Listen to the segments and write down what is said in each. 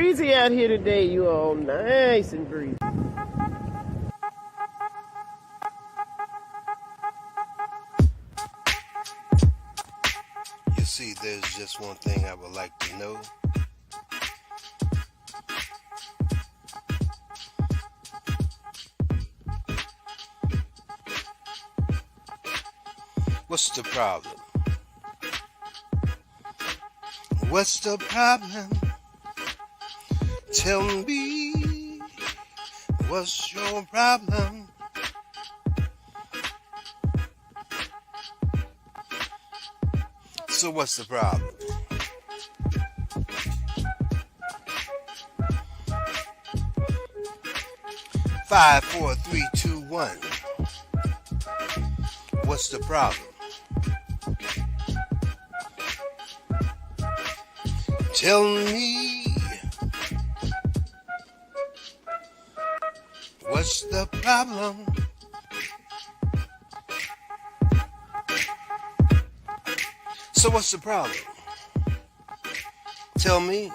breezy out here today, you all. Nice and breezy. You see, there's just one thing I would like to know. What's the problem? What's the problem? Tell me, what's your problem? So what's the problem? Five, four, three, two, one. What's the problem? Tell me, what's the problem? So what's the problem? Tell me.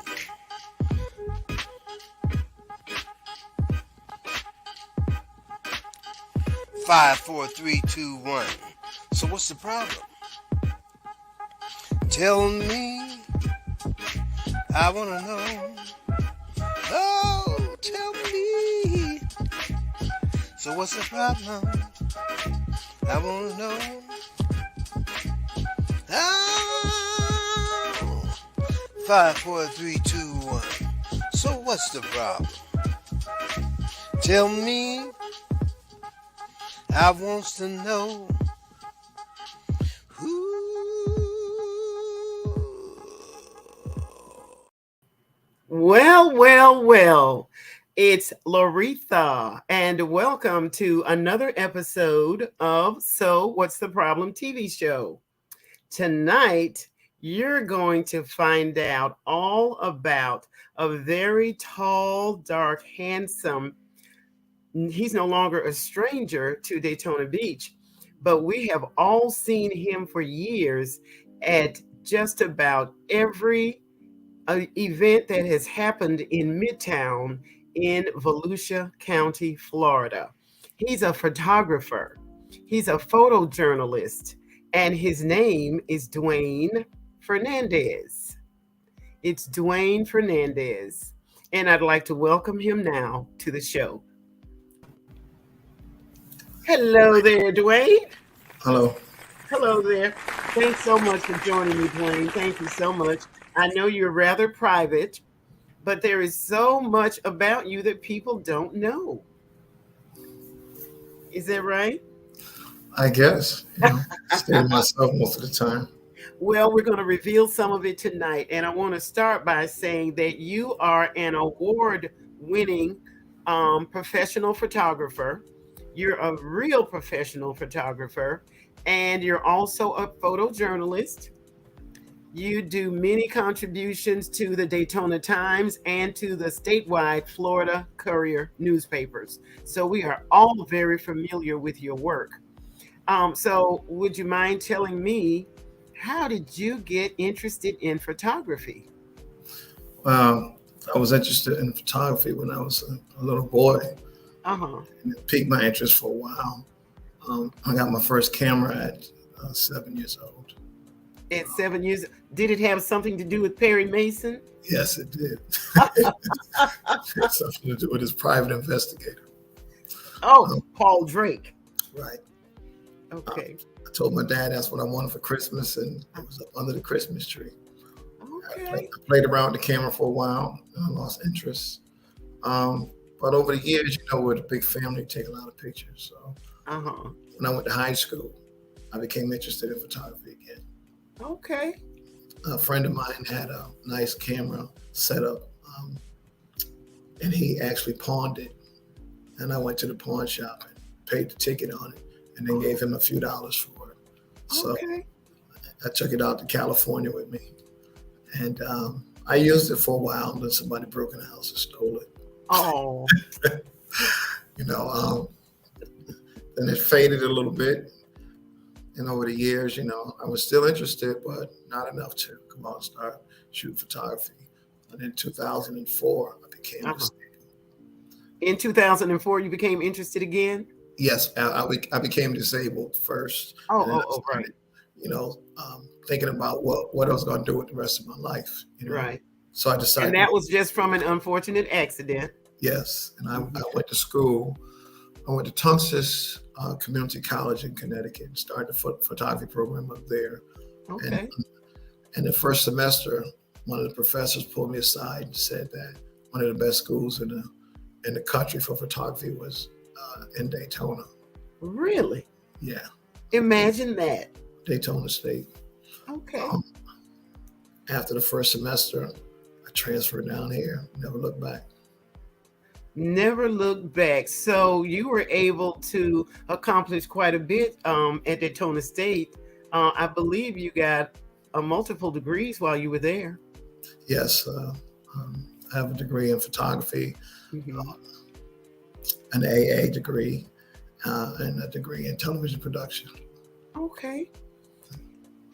Five, four, three, two, one. So what's the problem? Tell me. I wanna know. Oh, tell me. So what's the problem? I wanna know. Oh, 5, 4, 3, 2, 1. So what's the problem? Tell me. I wants to know. Well. It's Loretha, and welcome to another episode of So What's the Problem TV show. Tonight, you're going to find out all about a very tall, dark, handsome. He's no longer a stranger to Daytona Beach, but we have all seen him for years at just about every event that has happened in Midtown in Volusia County, Florida. He's a photographer. He's a photojournalist, and his name is Dwayne Fernandez. It's Dwayne Fernandez, and I'd like to welcome him now to the show. Hello there, Dwayne. Hello. Hello there. Thanks so much for joining me, Dwayne. Thank you so much. I know you're rather private, but there is so much about you that people don't know. Is that right? I guess. Stay to myself most of the time. Well, we're going to reveal some of it tonight. And I want to start by saying that you are an award-winning professional photographer. You're a real professional photographer. And you're also a photojournalist. You do many contributions to the Daytona Times and to the statewide Florida Courier newspapers. So we are all very familiar with your work. So would you mind telling me, how did you get interested in photography? I was interested in photography when I was a little boy. Uh-huh. And it piqued my interest for a while. I got my first camera at 7 years old. At 7 years, did it have something to do with Perry Mason? Yes, it did. It had something to do with his private investigator. Oh, Paul Drake. Right. Okay. I told my dad that's what I wanted for Christmas, and it was up under the Christmas tree. Okay. I played around with the camera for a while, and I lost interest. But over the years, we're a big family, take a lot of pictures. So when I went to high school, I became interested in photography again. Okay. A friend of mine had a nice camera set up, and he actually pawned it. And I went to the pawn shop and paid the ticket on it, and then gave him a few dollars for it. So I took it out to California with me, and I used it for a while. And then somebody broke in the house and stole it. Oh. Then it faded a little bit. And over the years, I was still interested, but not enough to come out and start shooting photography. And in 2004, I became Uh-huh. In 2004, you became interested again? yes, I became disabled first, and then I Right. started, thinking about what I was going to do with the rest of my life. Right. So I And decided, that was just from an unfortunate accident. yes, and I Mhm. went to school. I went to Tungus Community College in Connecticut and started the photography program up there. And Okay. in the first semester, one of the professors pulled me aside and said that one of the best schools in the country for photography was in Daytona. Really? Yeah, Imagine that. Daytona State. Okay. Um, After the first semester, I transferred down here. Never looked back. Never look back. So you were able to accomplish quite a bit at Daytona State. I believe you got multiple degrees while you were there. Yes, I have a degree in photography, Hmm. an AA degree, and a degree in television production. Okay.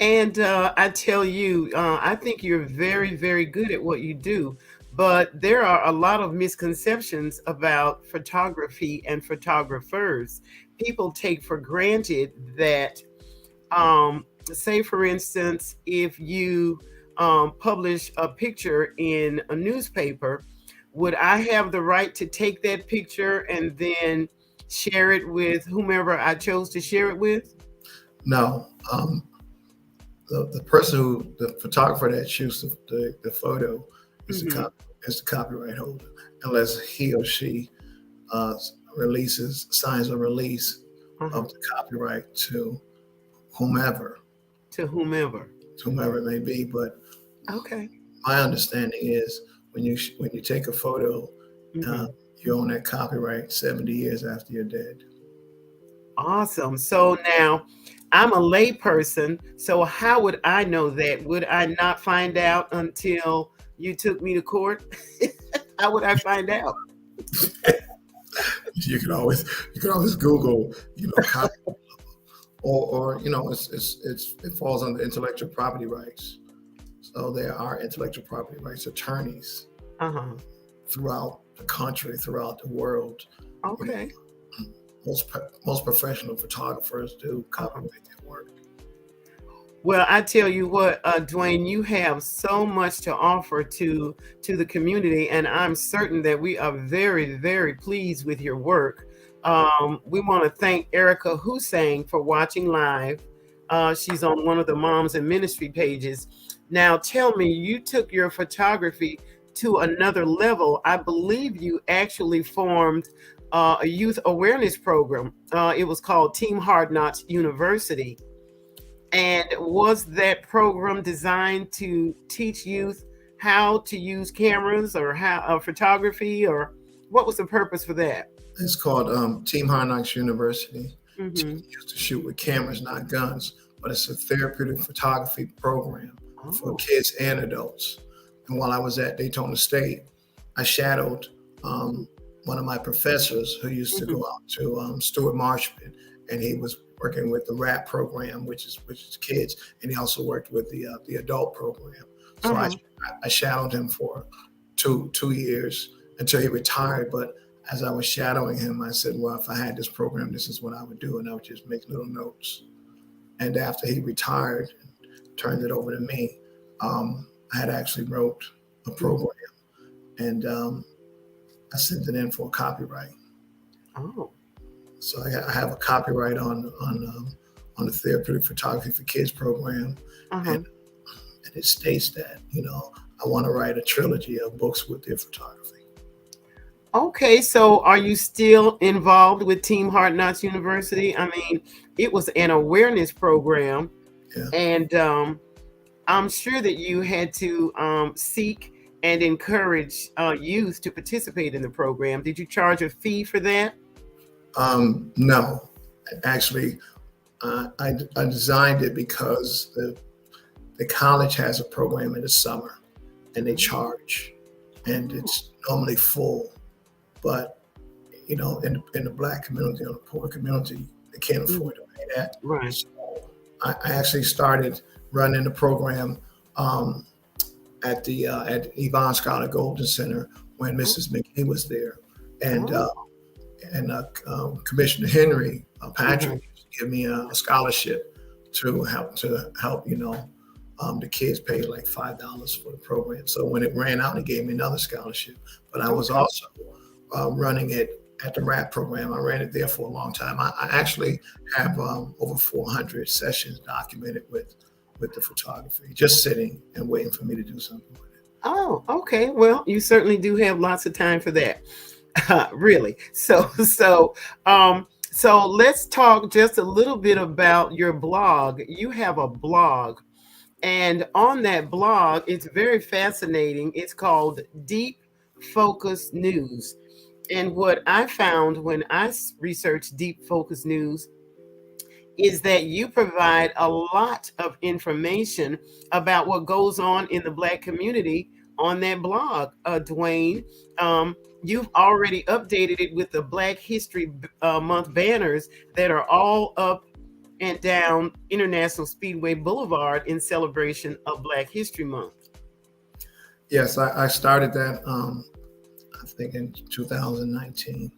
And I tell you, I think you're very, very good at what you do. But there are a lot of misconceptions about photography and photographers. People take for granted that, say, for instance, if you publish a picture in a newspaper, would I have the right to take that picture and then share it with whomever I chose to share it with? No, the person the photographer that shoots the photo is Hmm. is the copyright holder, unless he or she uh, signs a release Uh-huh. of the copyright to whomever, To whomever. whomever it may be. But Okay. my understanding is when you take a photo, uh, Hmm. you own that copyright 70 years after you're dead. Awesome. So now I'm a layperson. So how would I know that? Would I not find out until you took me to court? How would I find out? You can always Google, copy, or it falls under intellectual property rights. So there are intellectual property rights attorneys Uh-huh. throughout the country, throughout the world. You Okay. know, most professional photographers do Uh-huh. copyright their work. Well, I tell you what, Dwayne, you have so much to offer to the community, and I'm certain that we are very, very pleased with your work. We want to thank Erica Hussein for watching live. She's on one of the Moms and Ministry pages. Now, tell me, you took your photography to another level. I believe you actually formed a youth awareness program. It was called Team Hard Knocks University. And was that program designed to teach youth how to use cameras or how photography, or what was the purpose for that? It's called Team Hard Knocks University. Mm-hmm. Team used to shoot with cameras, not guns, but it's a therapeutic photography program for Oh. kids and adults. And while I was at Daytona State, I shadowed one of my professors who used to Mm-hmm. go out to Stuart Marshman, and he was working with the RAP program, which is kids, and he also worked with the adult program. So Uh-huh. I shadowed him for 2 years until he retired. But as I was shadowing him, I said, well, if I had this program, this is what I would do, and I would just make little notes. And after he retired, turned it over to me, I had actually wrote a program, and I sent it in for copyright. Oh. So I have a copyright on the therapeutic photography for kids program, Uh-huh. and it states that I want to write a trilogy of books with their photography. Okay, so are you still involved with Team Hard Knocks University? I mean, it was an awareness program, Yeah. and I'm sure that you had to seek and encourage youth to participate in the program. Did you charge a fee for that? No, actually, I designed it because the college has a program in the summer, and they charge, and it's normally full. But in the Black community, or the poor community, they can't afford to pay that. Right. So I actually started running the program at Yvonne Scholar Golden Center when Mrs. McGee was there, and Commissioner Henry Patrick gave me a scholarship to help the kids pay like $5 for the program. So when it ran out, he gave me another scholarship. But I was also running it at the RAP program. I ran it there for a long time. I actually have over 400 sessions documented with the photography, just sitting and waiting for me to do something with it. Oh, okay. Well, you certainly do have lots of time for that. Really. So let's talk just a little bit about your blog. You have a blog, and on that blog, it's very fascinating. It's called Deep Focus News. And what I found when I researched Deep Focus News is that you provide a lot of information about what goes on in the Black community on that blog, Dwayne. You've already updated it with the Black History Month banners that are all up and down International Speedway Boulevard in celebration of Black History Month. Yes, I started that, I think in 2019.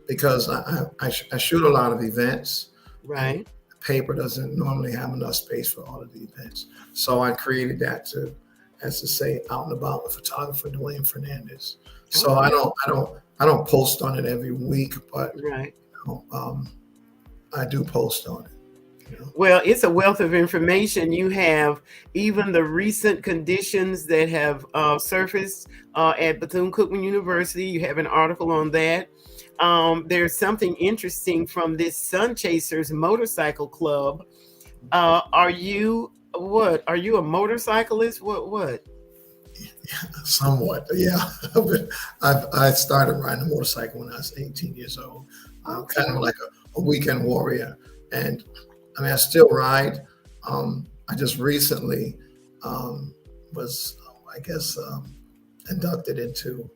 Because I shoot a lot of events. Right. The paper doesn't normally have enough space for all of the events. So I created that as to say, out and about with photographer Dwayne Fernandez. So I don't post on it every week, but right. I do post on it. Well, it's a wealth of information. You have even the recent conditions that have surfaced at Bethune-Cookman University. You have an article on that. There's something interesting from this Sun Chasers Motorcycle Club. Are you a motorcyclist? What? Yeah, somewhat, yeah. I started riding a motorcycle when I was 18 years old. Kind of like a weekend warrior. And I mean, I still ride. I just recently was, I guess, inducted into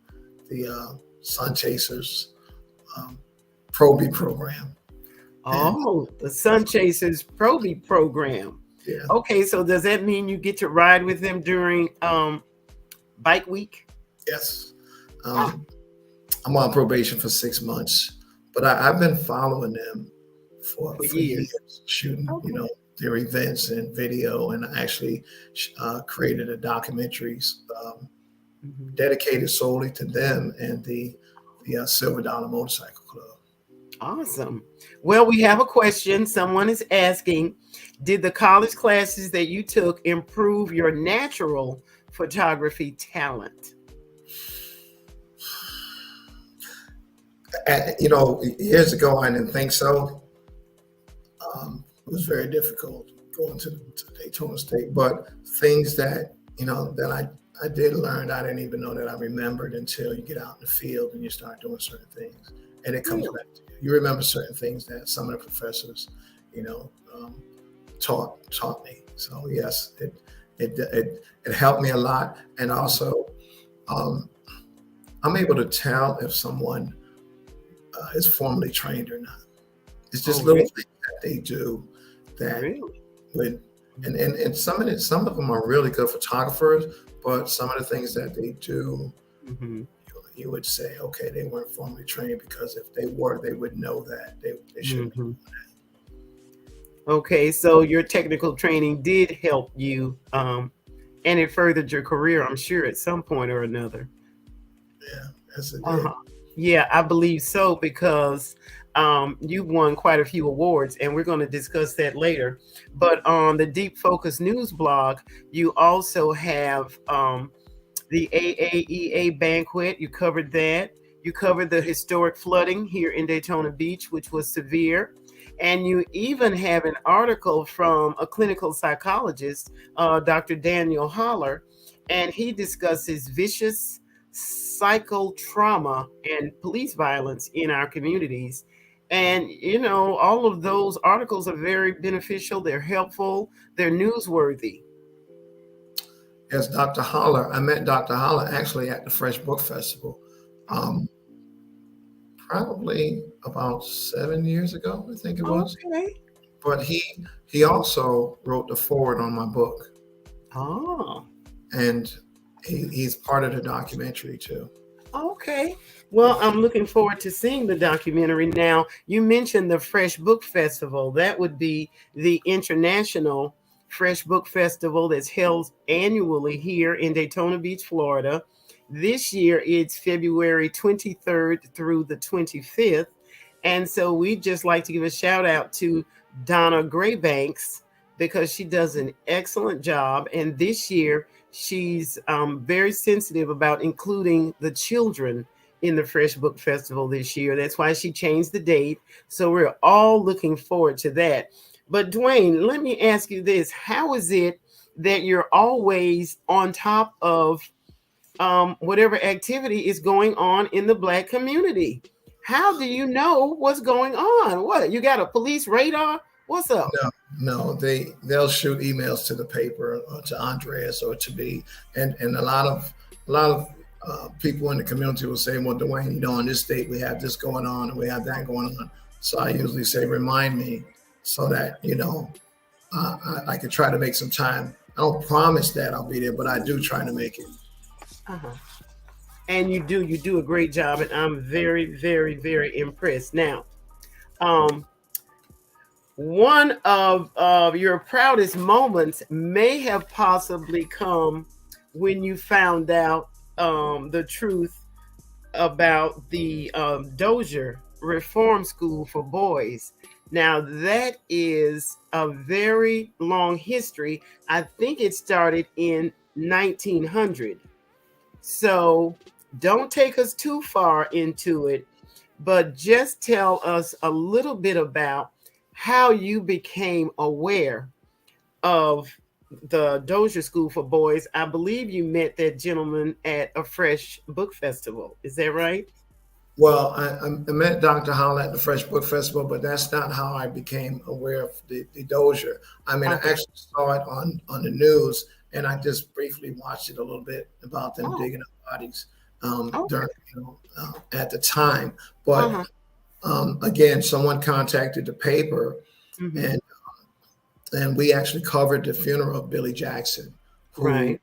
the Sun Chasers Pro-B program. Oh, the Sun Chasers Pro-B program. Yeah. Okay, so does that mean you get to ride with them during Bike Week? Yes. I'm on probation for 6 months, but I've been following them for years, shooting, their events and video, and I actually created a documentary dedicated solely to them and the Silver Dollar Motorcycle Club. Awesome. Well, we have a question. Someone is asking, did the college classes that you took improve your natural photography talent? Years ago, I didn't think so. It was very difficult going to Daytona State, but things that I did learn, I didn't even know that I remembered until you get out in the field and you start doing certain things, and it comes back to you. You remember certain things that some of the professors, taught me. So yes, it helped me a lot, and also I'm able to tell if someone is formally trained or not. It's just little things that they do that and some of them are really good photographers, but some of the things that they do, you would say, okay, they weren't formally trained, because if they were, they would know that they shouldn't be doing that. Okay, so your technical training did help you, and it furthered your career, I'm sure, at some point or another. Yeah, yes, it did. Yeah, I believe so, because you've won quite a few awards, and we're going to discuss that later. But on the Deep Focus News blog, you also have the AAEA banquet. You covered that. You covered the historic flooding here in Daytona Beach, which was severe. And you even have an article from a clinical psychologist, Dr. Daniel Holler, and he discusses vicious psychotrauma and police violence in our communities. And, all of those articles are very beneficial. They're helpful. They're newsworthy. Yes, Dr. Holler. I met Dr. Holler actually at the Fresh Book Festival, probably about 7 years ago, I think it was. Okay. But he also wrote the foreword on my book. Oh. and he's part of the documentary too. Okay. Well, I'm looking forward to seeing the documentary. Now, you mentioned the Fresh Book Festival. That would be the international Fresh Book Festival that's held annually here in Daytona Beach, Florida. This year, it's February 23rd through the 25th. And so we'd just like to give a shout out to Donna Graybanks because she does an excellent job. And this year, she's very sensitive about including the children in the Fresh Book Festival this year. That's why she changed the date. So we're all looking forward to that. But Dwayne, let me ask you this. How is it that you're always on top of whatever activity is going on in the Black community? How do you know what's going on? What, you got a police radar? What's up? No, they'll shoot emails to the paper or to Andreas or to me, and a lot of people in the community will say, "Well, Dwayne, in this state we have this going on and we have that going on." So I usually say, "Remind me," so that I can try to make some time. I don't promise that I'll be there, but I do try to make it. Uh-huh. And you do a great job, and I'm very, very, very impressed. Now, one of your proudest moments may have possibly come when you found out the truth about the Dozier Reform School for Boys. Now, that is a very long history. I think it started in 1900. So don't take us too far into it, but just tell us a little bit about how you became aware of the Dozier School for Boys. I believe you met that gentleman at a Fresh Book Festival. Is that right? Well, I met Dr. Howell at the Fresh Book Festival, but that's not how I became aware of the Dozier. I mean, Okay. I actually saw it on the news, and I just briefly watched it a little bit about them digging up bodies during, at the time. But again, someone contacted the paper, Mhm. and we actually covered the funeral of Billy Jackson, who Right.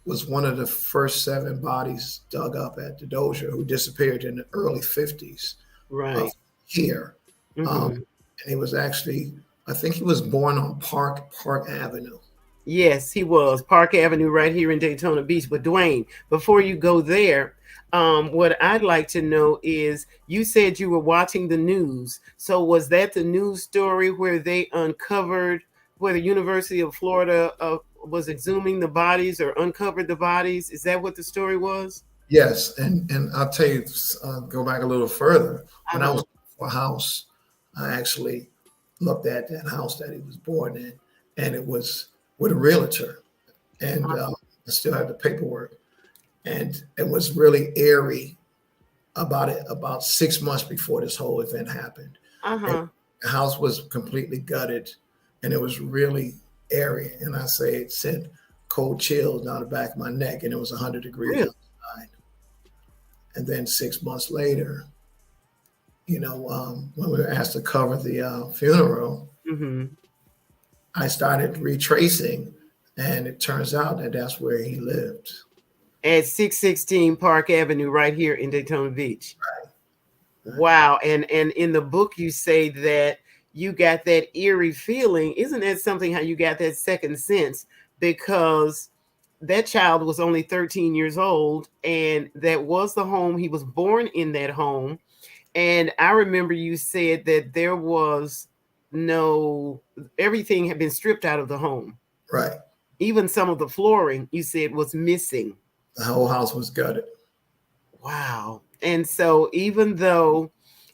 was one of the first 7 bodies dug up at the Dozier, who disappeared in the early 50s Right. here. Mhm. And he was actually, I think he was born on Park Avenue. Yes, he was. Park Avenue right here in Daytona Beach. But Dwayne, before you go there, what I'd like to know is you said you were watching the news. So was that the news story where they uncovered, where the University of Florida was exhuming the bodies or uncovered the bodies? Is that what the story was? Yes, and I'll tell you, go back a little further. When I was for a house, I actually looked at that house that he was born in, and it was with a realtor, and I still have the paperwork, and it was really eerie about 6 months before this whole event happened. And the house was completely gutted, and it was really airy, and I say it sent cold chills down the back of my neck, and it was 100 degrees Really? outside. And then 6 months later, when we were asked to cover the funeral, I started retracing, and it turns out that that's where he lived. At 616 Park Avenue, right here in Daytona Beach. Right. Wow. And in the book, you say that you got that eerie feeling. Isn't that something, how you got that second sense? Because that child was only 13 years old, and that was the home. He was born in that home. And I remember you said that there was everything had been stripped out of the home. Right. Even some of the flooring, you said, was missing. The whole house was gutted. Wow. And so even though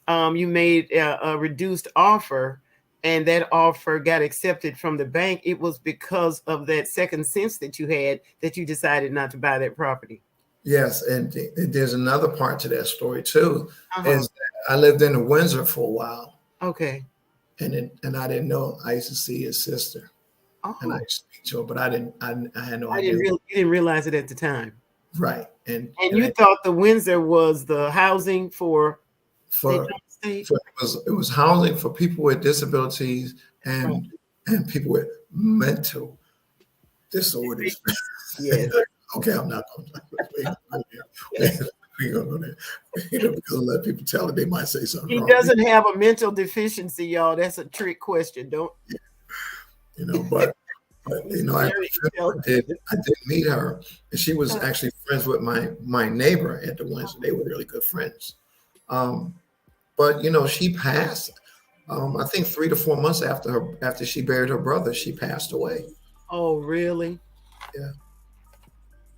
you made a reduced offer and that offer got accepted from the bank, it was because of that second sense that you had that you decided not to buy that property. Yes, and there's another part to that story too. Is that I lived in Windsor for a while. Okay. And I didn't know. I used to see his sister, and I used to speak to her, but I had no idea. You didn't realize it at the time. Right. And you thought the Windsor was the housing for it was housing for people with disabilities and people with mental disorders. Yes. Okay, I'm not going to. We gonna go there. Because let people tell it, they might say something He wrong. doesn't have a mental deficiency, y'all. That's a trick question. Don't. But I Very intelligent. did meet her, and she was actually friends with my neighbor at the Windsor. They were really good friends. But she passed. I think 3 to 4 months after she buried her brother, she passed away. Oh, really? Yeah.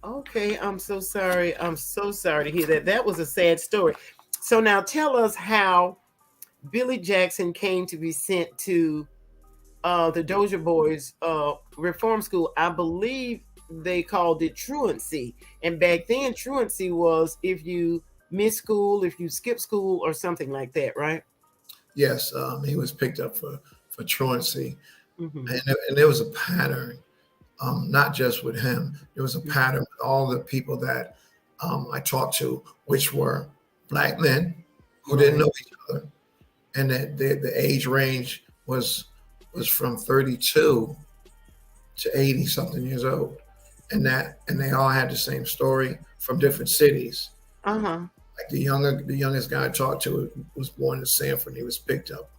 Okay, I'm so sorry. I'm so sorry to hear that. That was a sad story. So now tell us how Billy Jackson came to be sent to the Dozier Boys reform school. I believe they called it truancy. And back then, truancy was if you miss school, if you skip school or something like that, right? Yes, he was picked up for truancy. Mm-hmm. And there was a pattern. Not just with him. There was a pattern with all the people that I talked to, which were Black men who didn't know each other, and that the age range was from 32 to 80 something years old, and they all had the same story from different cities. Uh-huh. Like the youngest guy I talked to was born in Sanford. And he was picked up.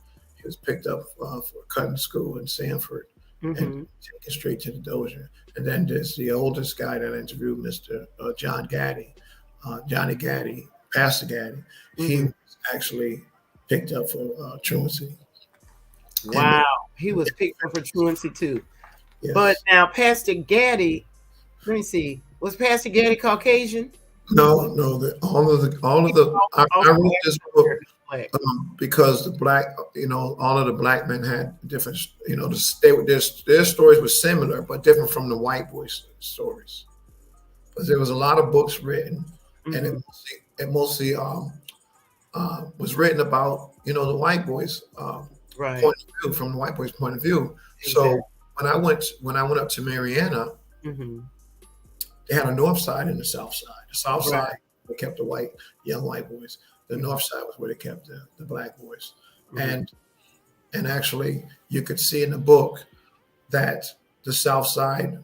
For cutting school in Sanford. And taken straight to the Dozier. And then there's the oldest guy that I interviewed, Mr. Johnny Gaddy, Pastor Gaddy. He was actually picked up for truancy. Wow, he was picked up for truancy too. Yes. But now Pastor Gaddy, let me see, was Pastor Gaddy Caucasian? No, all of the. I wrote this book because the black, all of the Black men had different, their stories were similar but different from the white boys' stories. Because there was a lot of books written, and it mostly was written about the white boys' point of view, from the white boys' point of view. Exactly. So when I went up to Mariana. They had a north side and a south side. The south side, they kept the young white boys. The north side was where they kept the Black boys. And actually, you could see in the book that the south side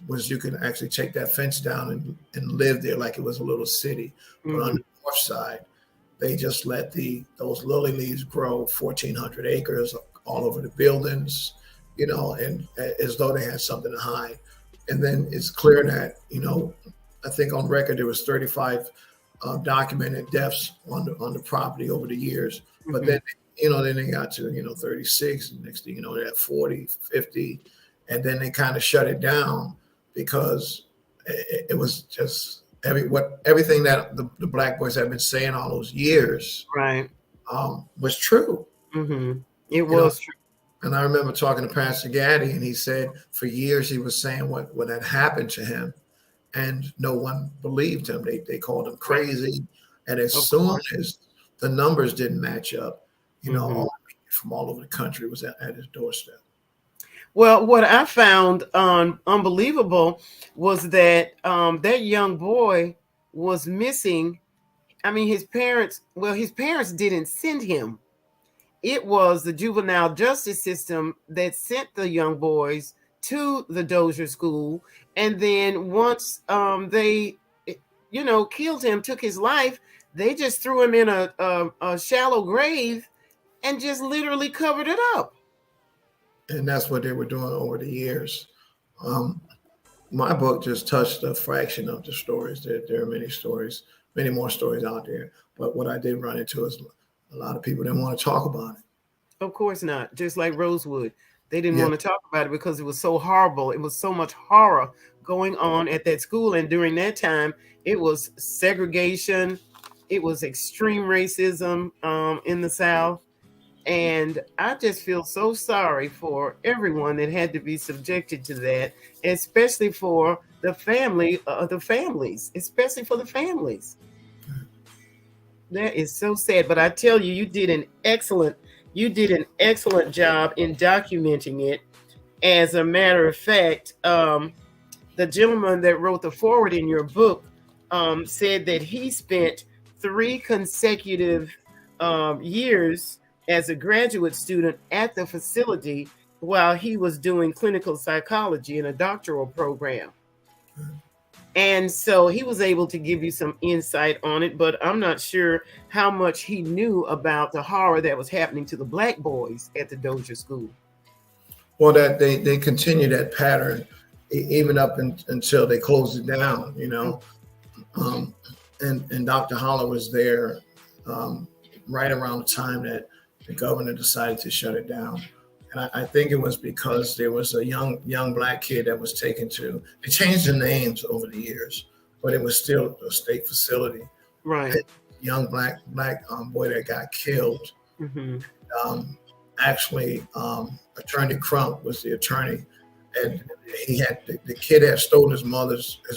was, you could actually take that fence down and live there like it was a little city. But on the north side, they just let those lily leaves grow 1,400 acres all over the buildings, and as though they had something to hide. And then it's clear that, I think on record there was 35 documented deaths on the property over the years. But then, then they got to, 36. And next thing you know, they're at 40, 50. And then they kind of shut it down because it was just everything that the Black boys have been saying all those years was true. It was true. And I remember talking to Pastor Gaddy, and he said for years he was saying what had happened to him, and no one believed him. They called him crazy. And as soon as the numbers didn't match up, all from all over the country was at his doorstep. Well, what I found unbelievable was that that young boy was missing. I mean, his parents didn't send him. It was the juvenile justice system that sent the young boys to the Dozier school. And then once they, killed him, took his life, they just threw him in a shallow grave and just literally covered it up. And that's what they were doing over the years. My book just touched a fraction of the stories. There are many more stories out there. But what I did run into is a lot of people didn't want to talk about it. Of course not. Just like Rosewood. They didn't want to talk about it because it was so horrible. It was so much horror going on at that school. And during that time, it was segregation. It was extreme racism in the South. And I just feel so sorry for everyone that had to be subjected to that, especially for the families, especially for the families. That is so sad. But I tell you, you did an excellent job in documenting it. As a matter of fact, the gentleman that wrote the foreword in your book said that he spent 3 consecutive years as a graduate student at the facility while he was doing clinical psychology in a doctoral program. And so he was able to give you some insight on it, but I'm not sure how much he knew about the horror that was happening to the black boys at the Dozier School. Well, that they continue that pattern even up until they closed it down, and Dr. Holler was there right around the time that the governor decided to shut it down. And I think it was because there was a young black kid that was taken to. They changed the names over the years, but it was still a state facility. Right. Young black boy that got killed. Mm-hmm. Actually, Attorney Crump was the attorney, and he had the kid had stolen his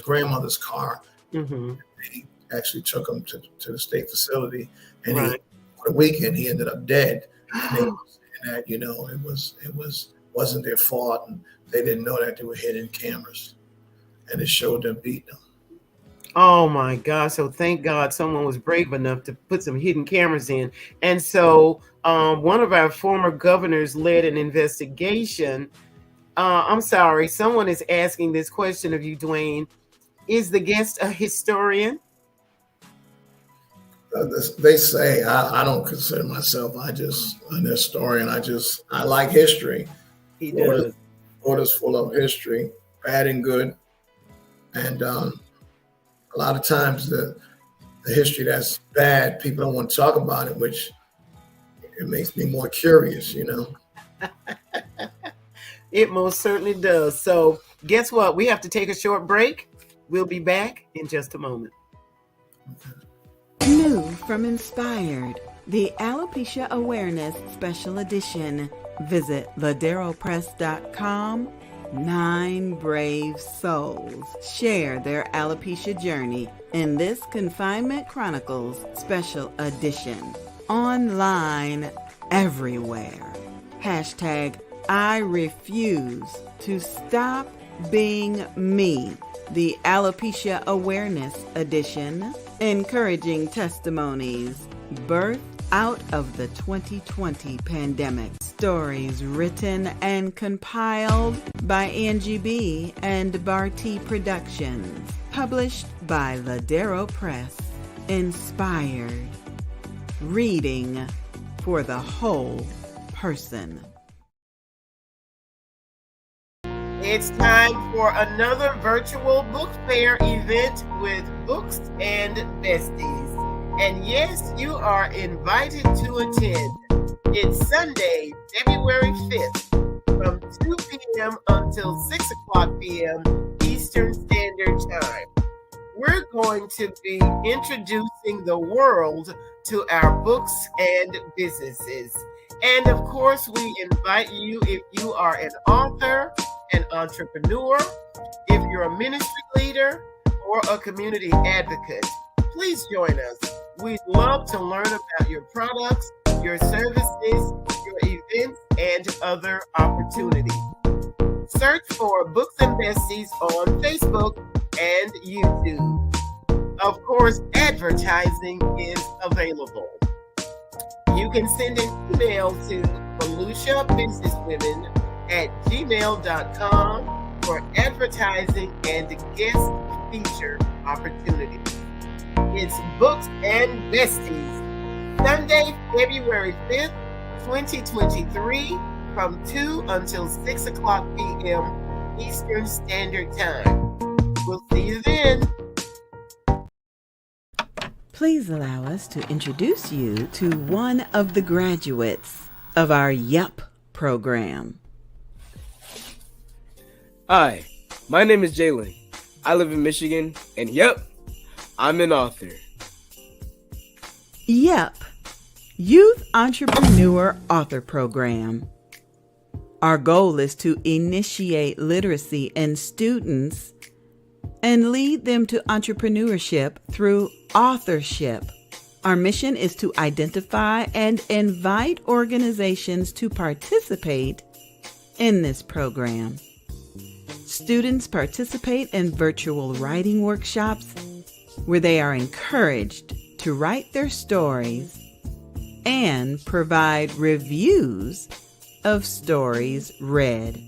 grandmother's car. Mm-hmm. He actually took him to the state facility, and right. For the weekend he ended up dead. And they were saying that it wasn't their fault, and they didn't know that there were hidden cameras, and it showed them beating them. Oh my God. So thank God someone was brave enough to put some hidden cameras in. And so one of our former governors led an investigation. I'm sorry, someone is asking this question of you, Dwayne. Is the guest a historian? They say I don't consider myself an historian. I like history. He does. Florida's full of history, bad and good. And a lot of times the history that's bad, people don't want to talk about it, which it makes me more curious, It most certainly does. So guess what? We have to take a short break. We'll be back in just a moment. New from Inspired, the Alopecia Awareness Special Edition. Visit laderopress.com. 9 brave souls share their alopecia journey in this Confinement Chronicles Special Edition. Online everywhere. Hashtag I refuse to stop being me. The Alopecia Awareness Edition, encouraging testimonies birthed out of the 2020 pandemic. Stories written and compiled by Angie B. and Barty Productions. Published by Ladero Press. Inspired. Reading for the whole person. It's time for another virtual book fair event with Books and Besties. And yes, you are invited to attend. It's Sunday, February 5th from 2 p.m. until 6 o'clock p.m. Eastern Standard Time. We're going to be introducing the world to our books and businesses. And of course, we invite you, if you are an author, an entrepreneur, if you're a ministry leader, or a community advocate, please join us. We'd love to learn about your products, your services, your events, and other opportunities. Search for Books and Besties on Facebook and YouTube. Of course, advertising is available. You can send an email to volusiabusinesswomen@gmail.com for advertising and guest feature opportunities. It's Books and Besties, Sunday, February 5th, 2023, from 2 until 6 o'clock p.m. Eastern Standard Time. We'll see you then. Please allow us to introduce you to one of the graduates of our YUP program. Hi, my name is Jalen. I live in Michigan, and yep, I'm an author. YUP, Youth Entrepreneur Author Program. Our goal is to initiate literacy in students and lead them to entrepreneurship through authorship. Our mission is to identify and invite organizations to participate in this program. Students participate in virtual writing workshops where they are encouraged to write their stories and provide reviews of stories read.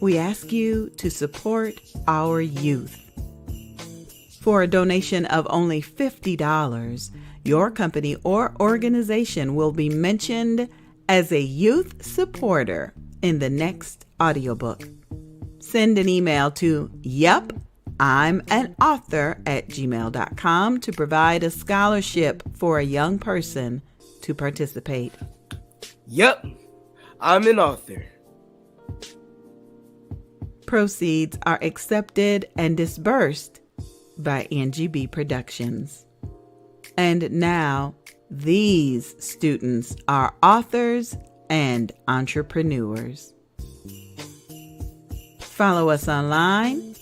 We ask you to support our youth For a donation of only $50, your company or organization will be mentioned as a youth supporter in the next audiobook. Send an email to yup,I'm-an-author@gmail.com to provide a scholarship for a young person to participate. Yep, I'm an author. Proceeds are accepted and disbursed by Angie B. Productions. And now, these students are authors and entrepreneurs. Follow us online.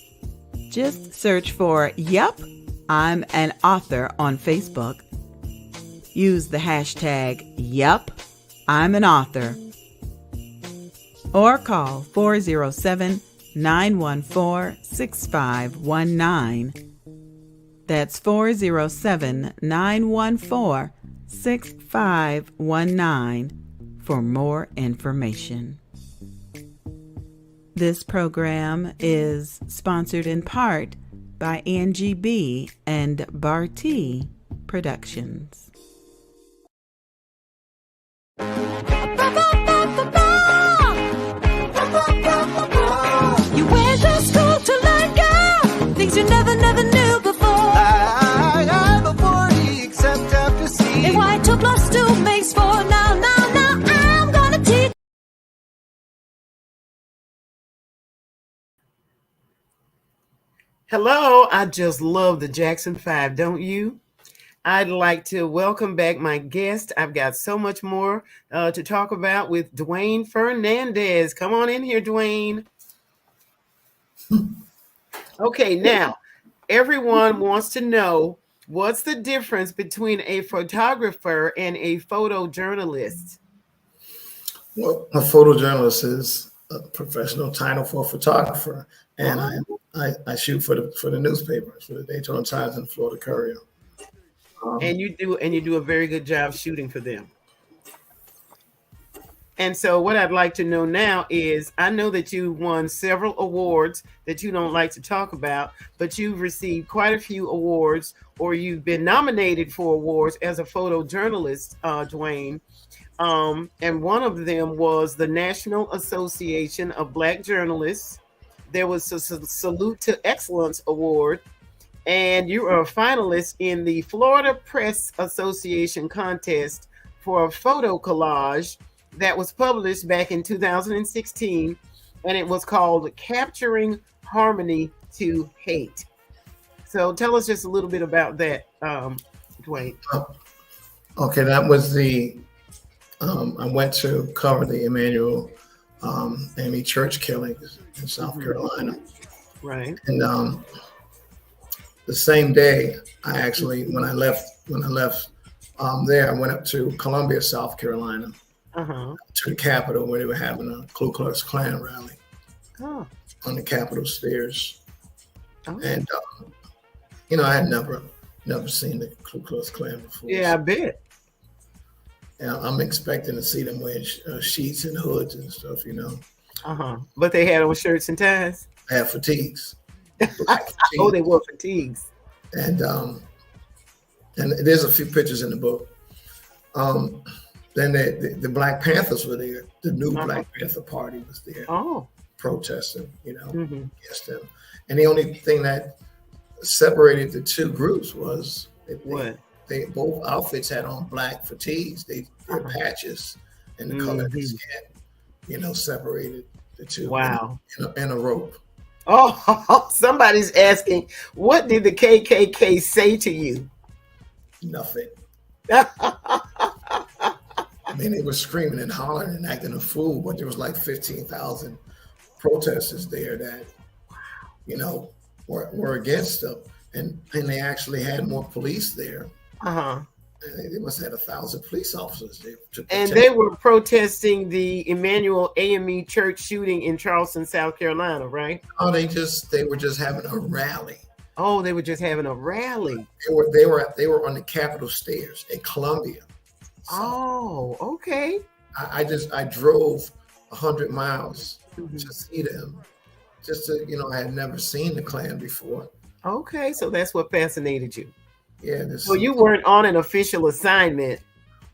Just search for Yup, I'm an Author on Facebook. Use the hashtag Yup, I'm an Author. Or call 407-914-6519. That's 407-914-6519 for more information. This program is sponsored in part by Angie B. and Barty Productions. You went to school to learn, girl, things you never knew before. I'm a 40 except after C. And why it took lost to makes four. Now, I'm gonna teach. Hello, I just love the Jackson 5, don't you? I'd like to welcome back my guest. I've got so much more to talk about with Dwayne Fernandez. Come on in here, Dwayne. Okay, now, everyone wants to know what's the difference between a photographer and a photojournalist? Well, a photojournalist is a professional title for a photographer, and I shoot for the newspapers, for the Daytona Times and the Florida Courier. And you do a very good job shooting for them. And so what I'd like to know now is, I know that you won several awards that you don't like to talk about, but you've received quite a few awards, or you've been nominated for awards as a photojournalist, Dwayne. And one of them was the National Association of Black Journalists. There was a Salute to Excellence Award, and you are a finalist in the Florida Press Association contest for a photo collage that was published back in 2016, and it was called Capturing Harmony to Hate. So tell us just a little bit about that, Dwayne. Okay, that was I went to cover the Emmanuel AME church killings in South Carolina. Right. And the same day, when I left there, I went up to Columbia, South Carolina, to the Capitol, where they were having a Ku Klux Klan rally on the Capitol stairs. And I had never seen the Ku Klux Klan before. Yeah, I bet. And I'm expecting to see them wearing sheets and hoods and stuff, But they had on shirts and ties. They had fatigues. Oh, they wore fatigues. And there's a few pictures in the book. Then the Black Panthers were there. The new Black Panther Party was there, protesting, against them. And the only thing that separated the two groups was they both outfits had on black fatigues. They had patches, and the color of their skin, separated the two. Wow. And a rope. Oh, somebody's asking, what did the KKK say to you? Nothing. They were screaming and hollering and acting a fool, but there was like 15,000 protesters there that, were against them. And they actually had more police there. They must have had 1,000 police officers there. And they were protesting the Emmanuel AME church shooting in Charleston, South Carolina, right? Oh, they were just having a rally. Oh, they were just having a rally. They were on the Capitol stairs in Columbia. So okay. I drove 100 miles to see them. Just to, I had never seen the Klan before. Okay, so that's what fascinated you. Yeah, So you weren't on an official assignment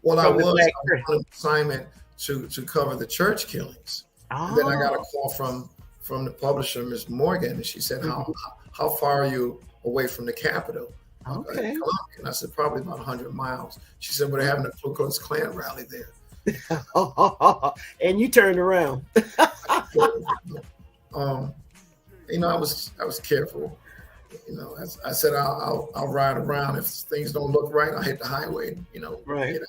well, from the Black I was Church. on an assignment to cover the church killings. And then I got a Oh, call from the publisher, Miss Morgan, and she said, mhm. how far are you away from the Capitol? Okay. Columbia. And I said, probably about 100 miles. She said, well, they're having a Ku Klux Klan rally there. And you turned around. um, I was careful. As I said, I'll ride around. If things don't look right, I'll hit the highway. Right. Get out,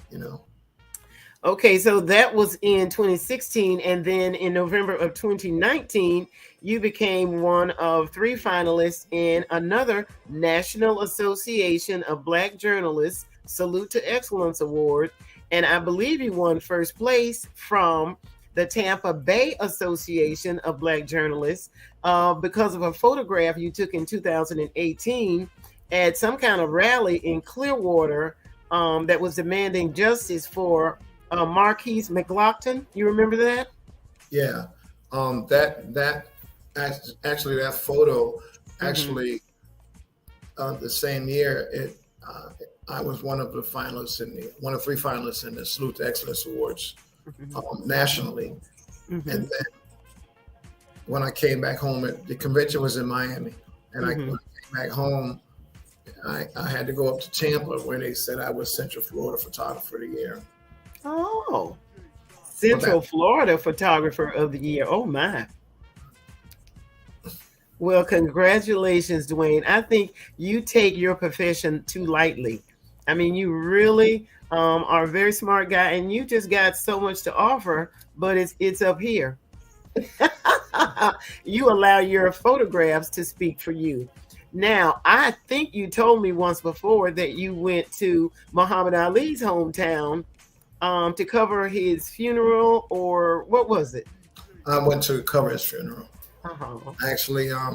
you know. Okay, so that was in 2016. And then in November of 2019, you became one of 3 finalists in another National Association of Black Journalists Salute to Excellence Award. And I believe you won first place from the Tampa Bay Association of Black Journalists because of a photograph you took in 2018 at some kind of rally in Clearwater that was demanding justice for Marquise McLaughlin. You remember that? Yeah. That actually, that photo actually the same year I was one of the finalists one of 3 finalists in the Salute to Excellence Awards nationally. And then when I came back home, the convention was in Miami, and when I came back home, I had to go up to Tampa where they said I was Central Florida Photographer of the Year. Oh, Central Florida Photographer of the Year. Oh my. Well, congratulations, Dwayne. I think you take your profession too lightly. I mean, you really are a very smart guy, and you just got so much to offer, but it's up here. You allow your photographs to speak for you. Now, I think you told me once before that you went to Muhammad Ali's hometown to cover his funeral, or what was it? I went to cover his funeral. Uh-huh. Actually, I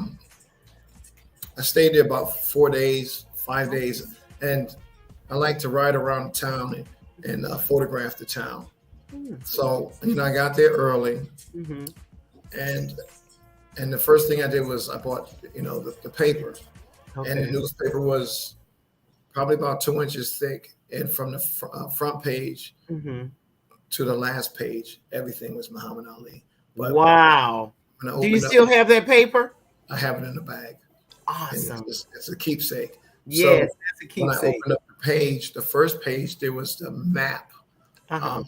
stayed there about 4 days, 5 days, and I like to ride around town and photograph the town. So, I got there early, and the first thing I did was I bought, the paper, and the newspaper was probably about 2 inches thick, and from the front page to the last page, everything was Muhammad Ali. But wow. Do you still have that paper? I have it in the bag. Awesome. It's a keepsake. Yes, so that's a keepsake. When I opened up the page, the first page, there was the map of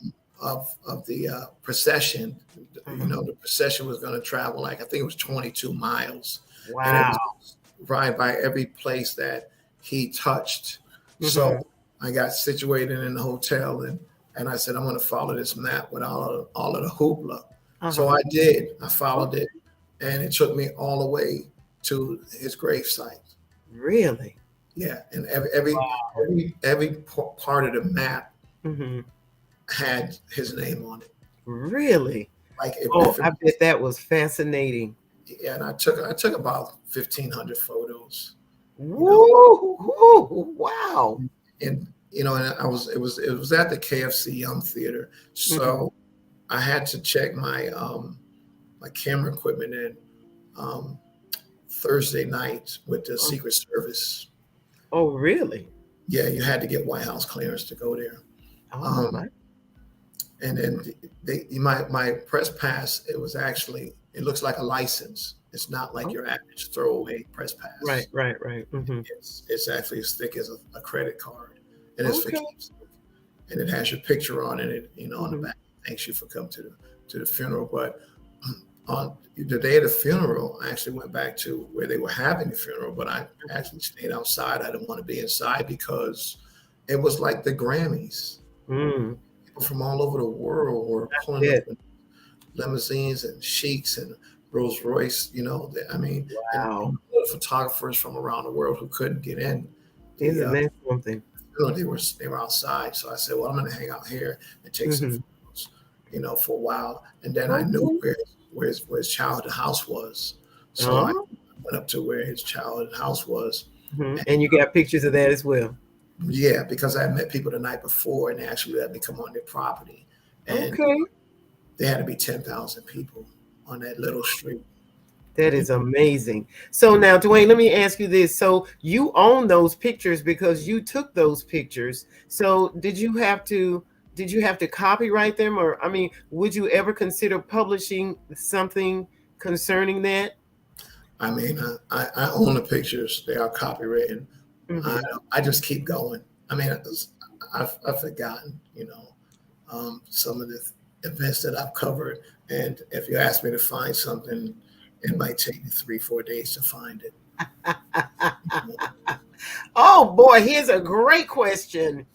the procession. The procession was going to travel I think it was 22 miles. Wow. And it was ride by every place that he touched. So I got situated in the hotel, and I said, I'm going to follow this map with all of the hoopla. So I did. I followed it, and it took me all the way to his gravesite. Really? Yeah, and every part of the map had his name on it. Really? Like I bet that was fascinating. Yeah, and I took about 1,500 photos. Woo! Wow. And and it was at the KFC Young Theater, so I had to check my my camera equipment in Thursday night with the Secret Service. Oh, really? Yeah, you had to get White House clearance to go there. And then my press pass, it looks like a license. It's not like your average throwaway press pass. Right. It's actually as thick as a credit card, and it's for keepsake. And it has your picture on it, on the back. Thanks you for coming to the funeral. But on the day of the funeral, I actually went back to where they were having the funeral, but I actually stayed outside. I didn't want to be inside because it was like the Grammys. People from all over the world were pulling up in limousines and Cheiks and Rolls Royce. And photographers from around the world who couldn't get in. Isn't that something? They were outside. So I said, well, I'm going to hang out here and take some photos, for a while. And then I knew where his childhood house was. So I went up to where his childhood house was. And you got pictures of that as well? Yeah, because I had met people the night before, and they actually let me come on their property. And they had to be 10,000 people on that little street. That is amazing. So now, Dwayne, let me ask you this. So you own those pictures because you took those pictures. So did you have to copyright them, or I mean, would you ever consider publishing something concerning that? I mean, I own the pictures. They are copywritten. I, Mhm. I just keep going. I mean, I've forgotten, some of the events that I've covered. And if you ask me to find something, it might take me 3, 4 days to find it. Oh boy, here's a great question.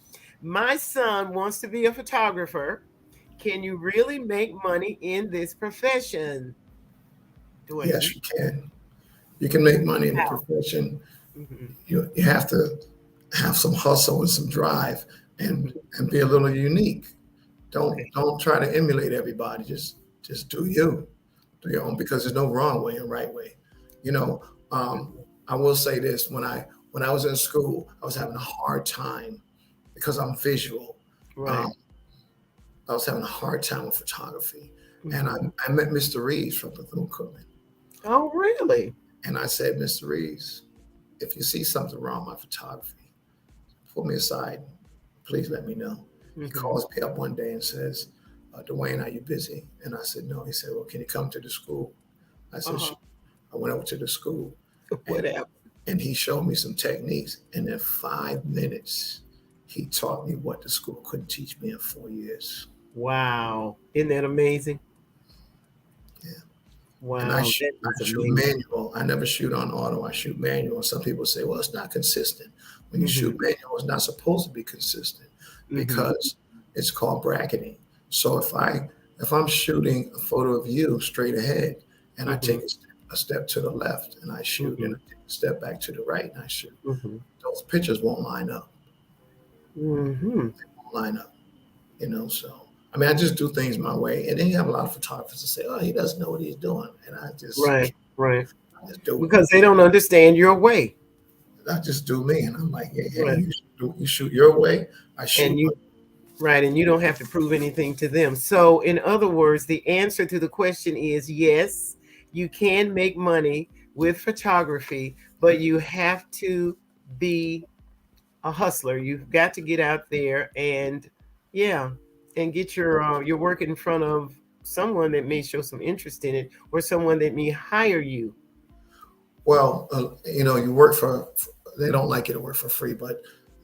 My son wants to be a photographer. Can you really make money in this profession, Dwayne? Yes, you can. You can make money in the How? profession. Mhm. You have to have some hustle and some drive and Mhm. be a little unique. Okay. Don't try to emulate everybody. Just do you. Do your own, because there's no wrong way and right way. You know, um, I will say this: when I was in school, I was having a hard time because I'm visual. Right. Um, I was having a hard time with photography, and Mhm. I met Mr. Reeves from Bethune Cookman, Oh, really? and I said, Mr. Reeves, if you see something wrong with my photography, pull me aside. Please let me know. He Mhm. calls me up one day and says, Dwayne, are you busy? And I said, no. He said, well, can you come to the school? I said, Uh-huh. sure. I went over to the school, What and happened? he showed me some techniques. And in 5 minutes, he taught me what the school couldn't teach me in 4 years. Wow. Isn't that amazing? Yeah. And Wow, that I is shoot amazing. manual. I never shoot on auto. I shoot manual. Some people say, well, it's not consistent. When you Mhm. shoot manual, it's not supposed to be consistent Mhm. because it's called bracketing. So if I'm shooting a photo of you straight ahead and I take Mhm. a step to the left and I shoot and Mhm. I take a step back to the right and I shoot, Mhm. those pictures won't line up. Mhm. Won't line up. So I mean, I just do things my way. And then you have a lot of photographers that say, oh, he doesn't know what he's doing. And Right. Right. I just do it. Because they don't understand your way. I just do me. And I'm like, hey, Right. you shoot your way, I shoot And my. you Right, and you don't have to prove anything to them. So, in other words, the answer to the question is yes, you can make money with photography, but you have to be a hustler. You've got to get out there and, yeah, and get your work in front of someone that may show some interest in it, or someone that may hire you. Well, you work they don't like you to work for free, but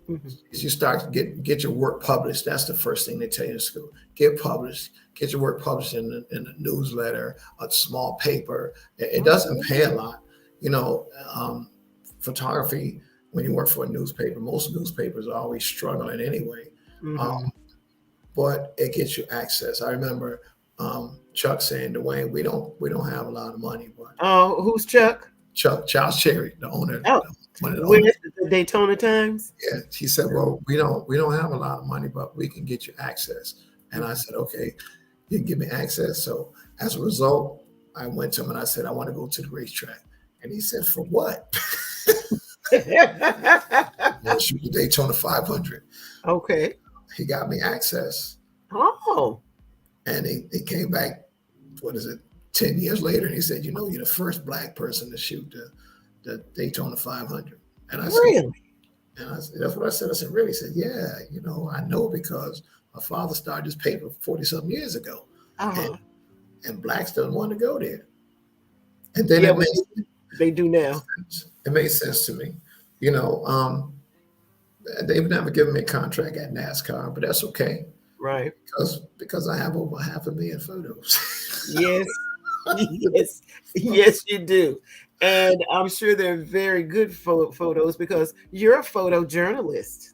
Mhm. as you start to get your work published, that's the first thing they tell you in school. Get published, get your work published in a newsletter, a small paper. It Oh, doesn't pay a lot. You know, photography, when you work for a newspaper, most newspapers are always struggling anyway. Um, mhm. but it gets you access. I remember Chuck saying, Dwayne, we don't have a lot of money, but Oh, who's Chuck? Chuck Charles Cherry, the owner, Oh, one of the with owners. the Daytona Times. Yeah, he said, "Well, we don't have a lot of money, but we can get you access." And I said, "Okay, you can give me access." So as a result, I went to him and I said, "I want to go to the racetrack." And he said, "For what?" I want to shoot the Daytona 500. Okay. He got me access, Oh, and he came back. What is it? 10 years later, and he said, you're the first black person to shoot the Daytona 500." And I said, really? that's what I said. I said, really? He said, yeah, I know because my father started this paper 40 something years ago, and, Uh-huh. and blacks don't want to go there. And then Yeah, it well, made they do now. sense. It made sense to me. You know, they've never given me a contract at NASCAR, but that's okay Right. because I have over 500,000 photos. Yes. Yes. Yes, you do. And I'm sure they're very good photos because you're a photojournalist.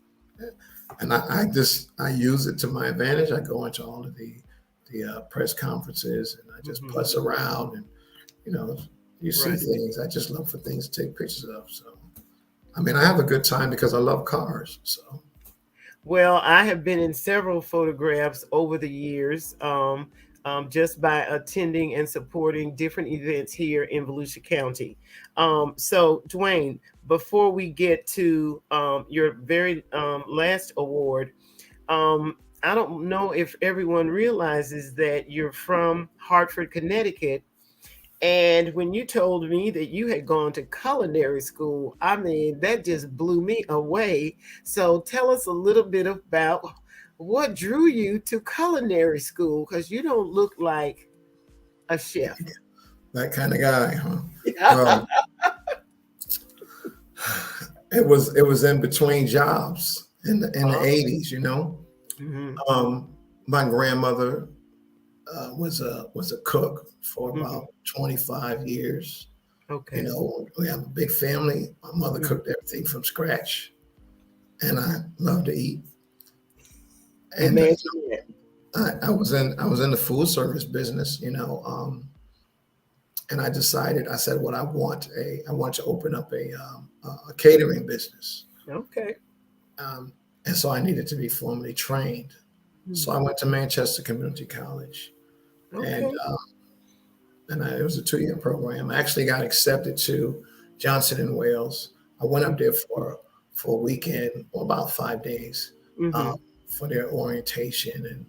And I use it to my advantage. I go into all of the press conferences and I just Mhm. putz around and you know you see Right. things. I just love for things to take pictures of. So I mean, I have a good time because I love cars. So Well, I have been in several photographs over the years, just by attending and supporting different events here in Volusia County. So, Dwayne, before we get to your very last award, I don't know if everyone realizes that you're from Hartford, Connecticut, And when you told me that you had gone to culinary school, I mean, that just blew me away. So tell us a little bit about what drew you to culinary school, because you don't look like a chef. That kind of guy, huh? Yeah. It was in between jobs in the 80s, you know. Mhm. My grandmother was a cook for about 25 years. Okay. You know, we have a big family. My mother cooked everything from scratch, and I love to eat. And Imagine that. I was in the food service business, you know, and I decided. I said, "What I want to open up a catering business." Okay. And so I needed to be formally trained. So I went to Manchester Community College, Okay. and it was a 2-year program. I actually got accepted to Johnson and Wales. I went up there for a weekend, or about 5 days, for their orientation,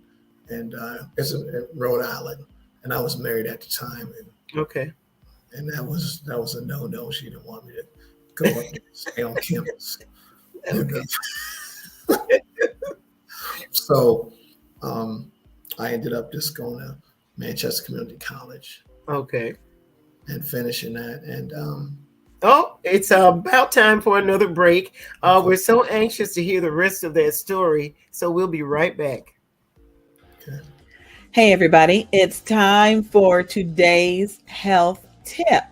and it's in Rhode Island, and I was married at the time, Okay. and that was a no. She didn't want me to go up there and stay on campus. And, so I ended up just going to Manchester Community College Okay. and finishing that. And Oh, it's about time for another break. We're so anxious to hear the rest of that story, so we'll be right back. okay. Hey, everybody, it's time for today's health tip.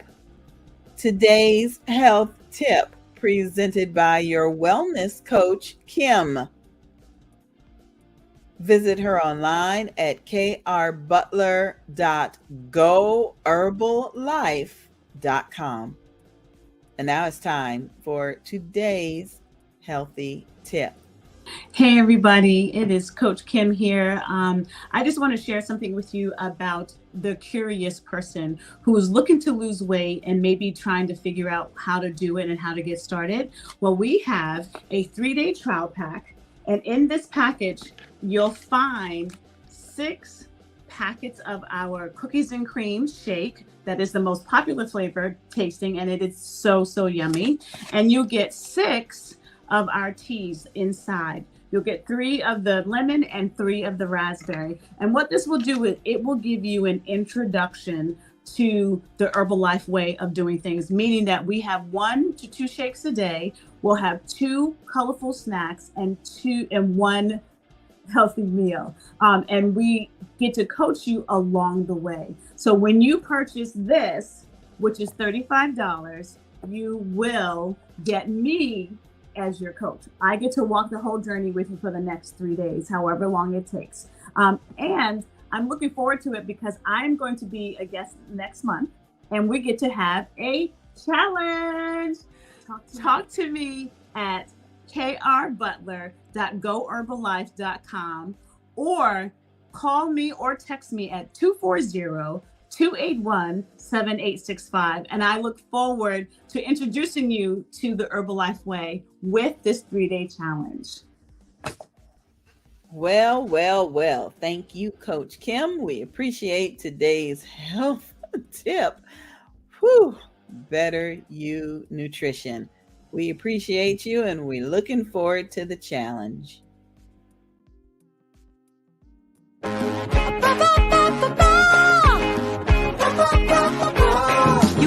Today's health tip presented by your wellness coach, Kim. Visit her online at krbutler.goherballife.com. And now it's time for today's healthy tip. Hey everybody, it is Coach Kim here. I just want to share something with you about the curious person who is looking to lose weight and maybe trying to figure out how to do it and how to get started. Well, we have a 3-day trial pack, and in this package, you'll find 6 packets of our cookies and cream shake. That is the most popular flavor tasting, and it is so yummy. And you'll get 6 of our teas inside. You'll get 3 of the lemon and 3 of the raspberry. And what this will do is it will give you an introduction to the Herbalife way of doing things, meaning that we have 1 to 2 shakes a day. We'll have 2 colorful snacks and 1 healthy meal. And we get to coach you along the way. So when you purchase this, which is $35, you will get me as your coach. I get to walk the whole journey with you for the next 3 days, however long it takes. And I'm looking forward to it because I'm going to be a guest next month, and we get to have a challenge. Talk to me at krbutler.goherballife.com, or call me or text me at 240-281-7865. And I look forward to introducing you to the Herbalife way with this 3-day challenge. Well. Thank you, Coach Kim. We appreciate today's health tip. Better You Nutrition. We appreciate you, and we're looking forward to the challenge. You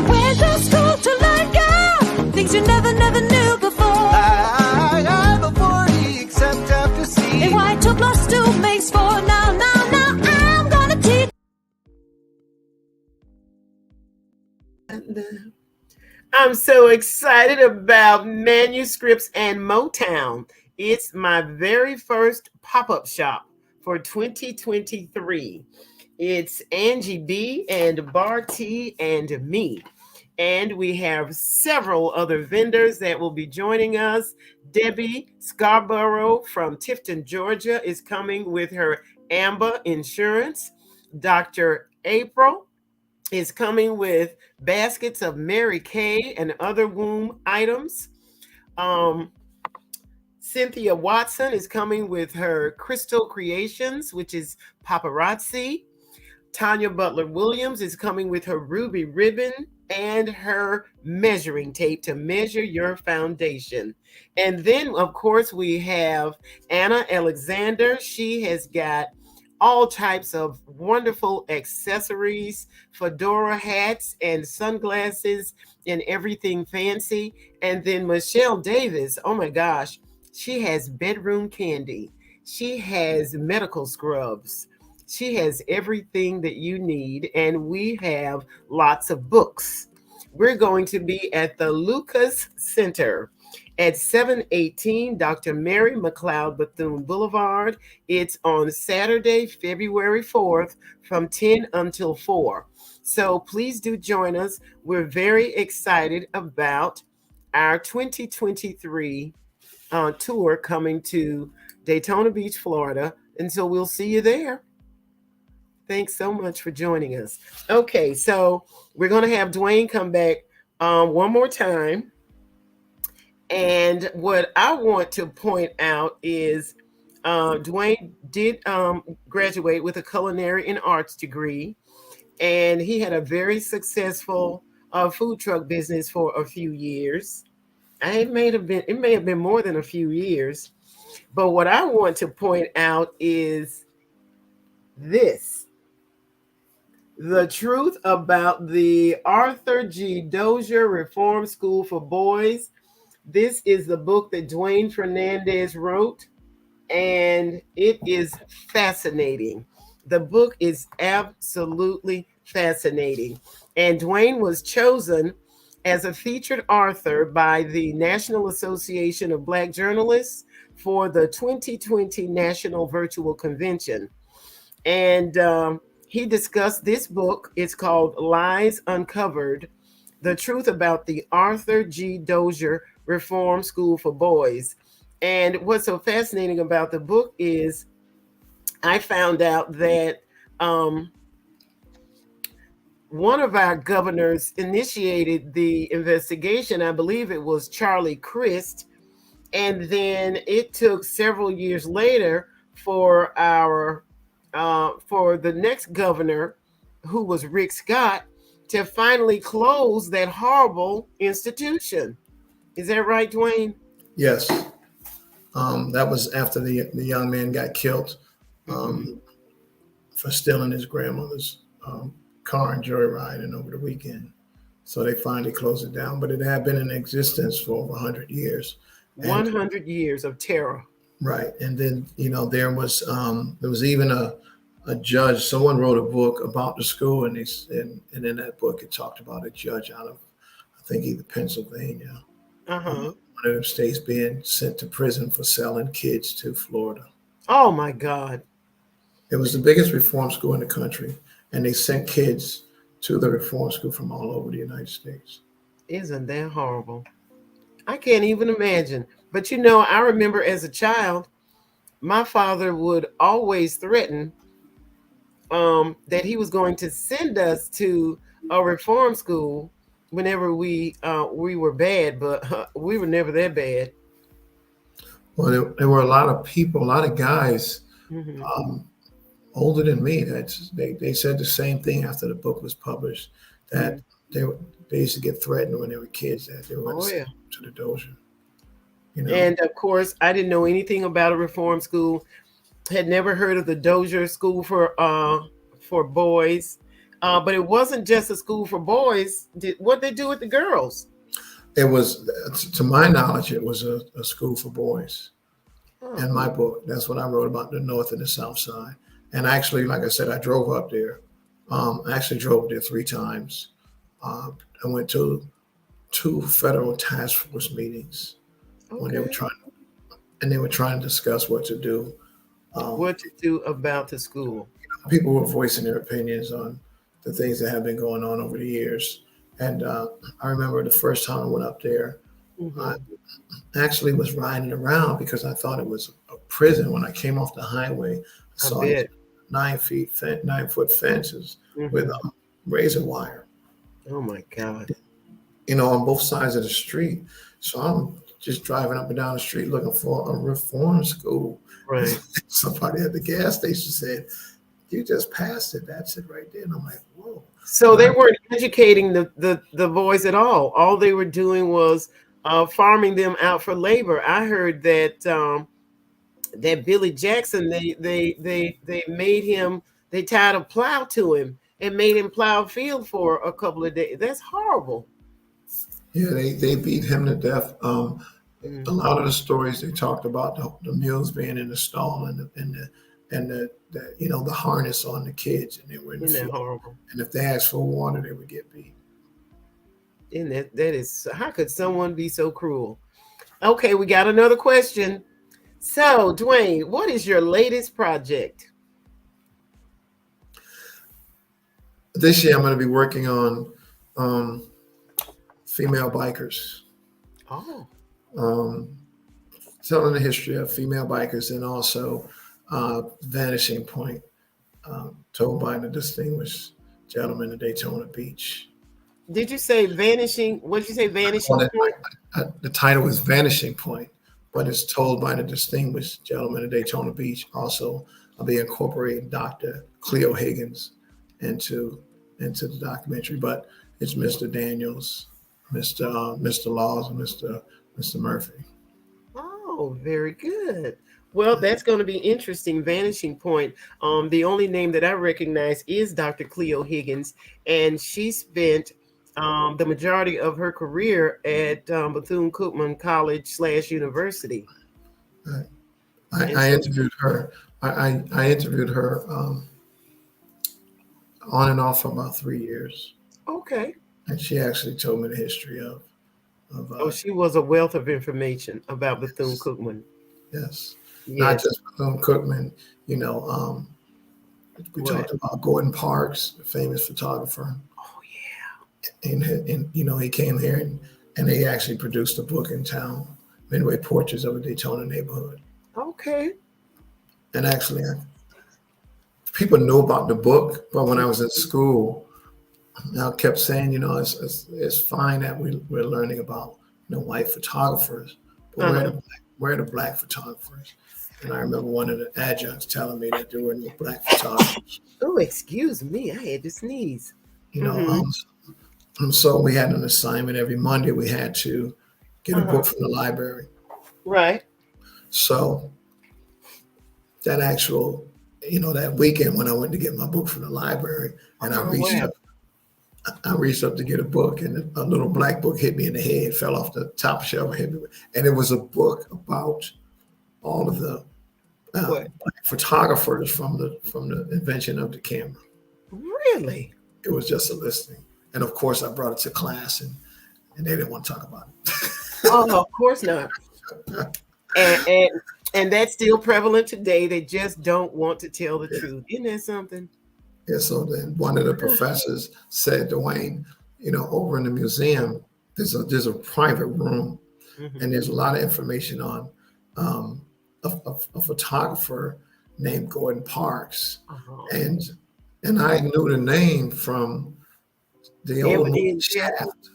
went to school to learn, girl, things you never knew before. I'm a 40, except after C. And why 2 + 2 makes 4. Now, I'm gonna teach. I'm so excited about Manuscripts and Motown. It's my very first pop-up shop for 2023. It's Angie B and Bar T and me. And we have several other vendors that will be joining us. Debbie Scarborough from Tifton, Georgia is coming with her Amber Insurance. Dr. April is coming with baskets of Mary Kay and other womb items. Cynthia Watson is coming with her Crystal Creations, which is paparazzi. Tanya Butler Williams is coming with her ruby ribbon and her measuring tape to measure your foundation. And then, of course, we have Anna Alexander. She has got all types of wonderful accessories, fedora hats, and sunglasses, and everything fancy. And then Michelle Davis, oh my gosh, she has bedroom candy. She has medical scrubs. She has everything that you need, and we have lots of books. We're going to be at the Lucas Center at 718 Dr. Mary McLeod Bethune Boulevard. It's on Saturday, February 4th from 10 until 4. So please do join us. We're very excited about our 2023 tour coming to Daytona Beach, Florida. And so we'll see you there. Thanks so much for joining us. Okay, so we're going to have Dwayne come back one more time. And what I want to point out is Dwayne did graduate with a culinary and arts degree, and he had a very successful food truck business for a few years. It may have been more than a few years. But what I want to point out is this. The truth about the Arthur G. Dozier Reform School for Boys. This is the book that Dwayne Fernandez wrote, and it is fascinating. The book is absolutely fascinating. And Dwayne was chosen as a featured author by the National Association of Black Journalists for the 2020 National Virtual Convention. And he discussed this book. It's called Lies Uncovered, The Truth About the Arthur G. Dozier Reform School for Boys. And what's so fascinating about the book is I found out that one of our governors initiated the investigation. I believe it was Charlie Crist. And then it took several years later for the next governor, who was Rick Scott, to finally close that horrible institution. Is that right, Dwayne? Yes. That was after the young man got killed for stealing his grandmother's car and joyriding over the weekend. So they finally closed it down, but it had been in existence for over 100 years. 100 years of terror. Right. And then, there was even a judge. Someone wrote a book about the school, and in that book it talked about a judge out of, I think, either Pennsylvania, one of them states, being sent to prison for selling kids to Florida. Oh my God. It was the biggest reform school in the country, and they sent kids to the reform school from all over the United States. Isn't that horrible? I can't even imagine. But I remember as a child, my father would always threaten that he was going to send us to a reform school whenever we were bad, but we were never that bad. Well, there were a lot of people, a lot of guys older than me that they said the same thing after the book was published, that they used to get threatened when they were kids, that they went to the Dozier. And of course, I didn't know anything about a reform school. Had never heard of the Dozier School for boys, but it wasn't just a school for boys. What they do with the girls? It was, to my knowledge, it was a school for boys. In my book, that's what I wrote about, the North and the South Side. And actually, like I said, I drove up there. I actually drove there 3 times. I went to 2 federal task force meetings when they were trying to discuss what to do. What to do about the school. People were voicing their opinions on the things that have been going on over the years. And I remember the first time I went up there, I actually was riding around because I thought it was a prison. When I came off the highway, I saw 9-foot fences with razor wire. Oh my God. On both sides of the street. So I'm just driving up and down the street looking for a reform school. Right. Somebody at the gas station said, you just passed it. That's it right there. And I'm like, whoa. So they weren't educating the boys at all. All they were doing was farming them out for labor. I heard that Billy Jackson, they made him, they tied a plow to him and made him plow a field for a couple of days. That's horrible. Yeah, they beat him to death. A lot of the stories they talked about the mules being in the stall and the the harness on the kids, and they were in the Isn't that field. horrible? And if they asked for water, they would get beat. And that is, how could someone be so cruel? Okay, we got another question. So, Dwayne, what is your latest project? This year, I'm going to be working on female bikers, Oh, telling the history of female bikers, and also Vanishing Point, told by the distinguished gentleman at Daytona Beach. did you say vanishing? What did you say? Vanishing Point? The title is Vanishing Point, but it's told by the distinguished gentleman at Daytona Beach. Also, I'll be incorporating Dr. Cleo Higgins into the documentary, but it's Mr. Daniels, Mr. Laws, and Mr. Murphy. Oh, very good. Well, that's going to be interesting. Vanishing Point. The only name that I recognize is Dr. Cleo Higgins, and she spent the majority of her career at Bethune-Cookman College / University. I interviewed her. I interviewed her on and off for about 3 years, Okay. and she actually told me the history of. Oh, she was a wealth of information about Bethune-Cookman. Yes, not Yes. just Bethune-Cookman. We What? talked about Gordon Parks, the famous photographer. Oh, And he came here and they actually produced a book in town, Midway Portraits of a Daytona Neighborhood. yeah. Okay. And actually, people know about the book, but when I was in school, I kept saying, it's fine that we're learning about white photographers, but where are the black photographers? And I remember one of the adjuncts telling me that there were no black photographers. Oh, excuse me. I had to sneeze. So we had an assignment every Monday. We had to get a book from the library. Right. So that that weekend when I went to get my book from the library, and I reached up to get a book, and a little black book hit me in the head, fell off the top shelf, hit me, and it was a book about all of the black photographers from the invention of the camera. Really? It was just a listing. And of course, I brought it to class, and they didn't want to talk about it. Oh, of course not. And that's still prevalent today. They just don't want to tell the truth. Isn't that something? Yeah. So then one of the professors said, Dwayne, over in the museum, there's a private room, and there's a lot of information on a photographer named Gordon Parks, and I knew the name from the old movie Shaft.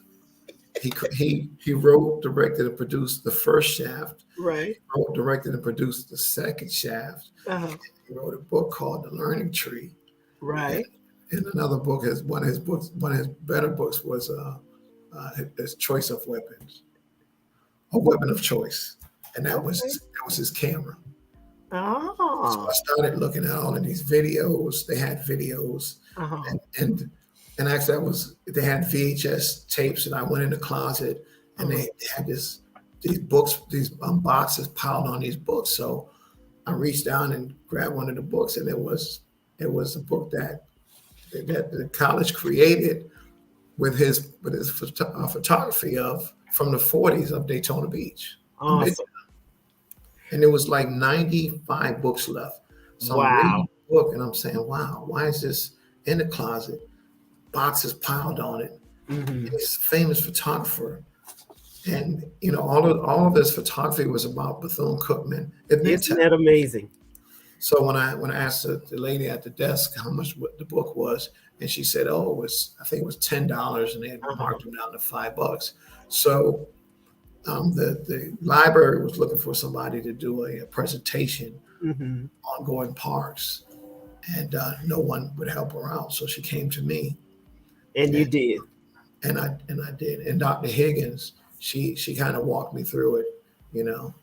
He wrote, directed, and produced the first Shaft. Right. He wrote, directed, and produced the second Shaft. He wrote a book called The Learning Tree. Right. And another book one of his better books was his Choice of Weapons, a weapon of choice, and that was his camera. Oh. So I started looking at all of these videos. They had videos, and actually they had VHS tapes, and I went in the closet, and they had these books, these boxes piled on these books. So I reached down and grabbed one of the books, and it was a book that the college created with his photography from the 40s of Daytona Beach. Awesome. And there was like 95 books left. So I'm reading the book and I'm saying, wow, why is this in the closet? Boxes piled on it. He's a famous photographer. And all of his photography was about Bethune-Cookman. Isn't that amazing? So when I asked the lady at the desk how much the book was, and she said, I think it was $10, and they had marked them down to $5. So the library was looking for somebody to do a presentation on Gordon Parks. and no one would help her out. So she came to me, And you did. and I did. And Dr. Higgins, she kind of walked me through it, you know.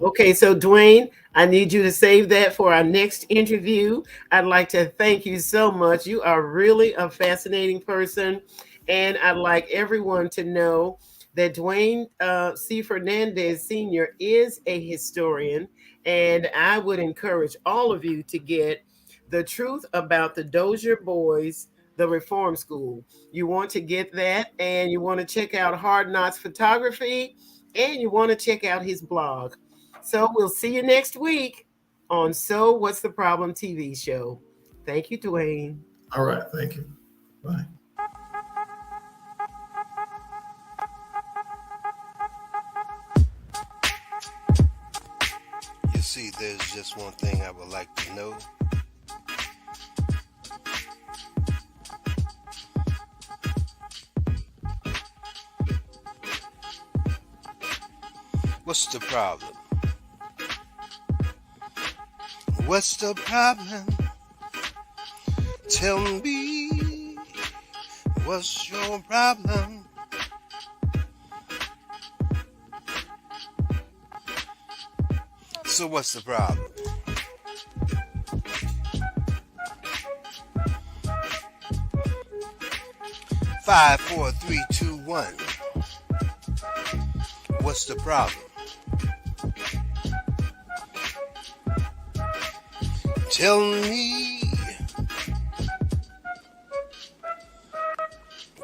Okay, so Dwayne, I need you to save that for our next interview. I'd like to thank you so much. You are really a fascinating person, and I'd like everyone to know that Dwayne C. Fernandez Sr. is a historian, and I would encourage all of you to get The Truth About the Dozier Boys, the Reform School. You want to get that, and you want to check out Hard Knocks Photography, and you want to check out his blog. So we'll see you next week on So What's the Problem TV show. Thank you, Dwayne. All right. Thank you. Bye. You see, there's just one thing I would like to know. What's the problem? What's the problem? Tell me, what's your problem? So what's the problem? Five, four, three, two, one. What's the problem? Tell me,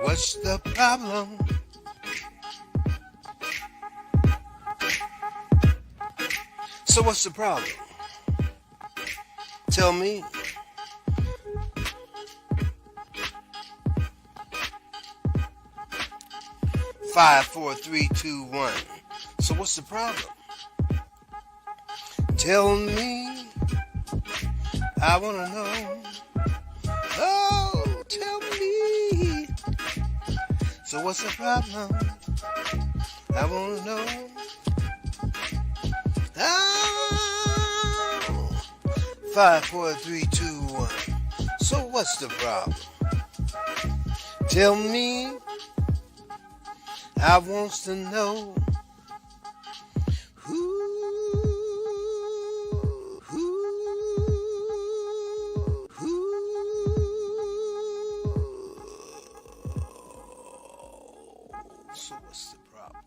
what's the problem? So what's the problem? Tell me. Five, four, three, two, one. So what's the problem? Tell me. I wanna know. Oh, tell me. So what's the problem? I wanna know. Oh, 5, 4, 3, 2, 1. So what's the problem? Tell me. I wants to know. So what's the problem?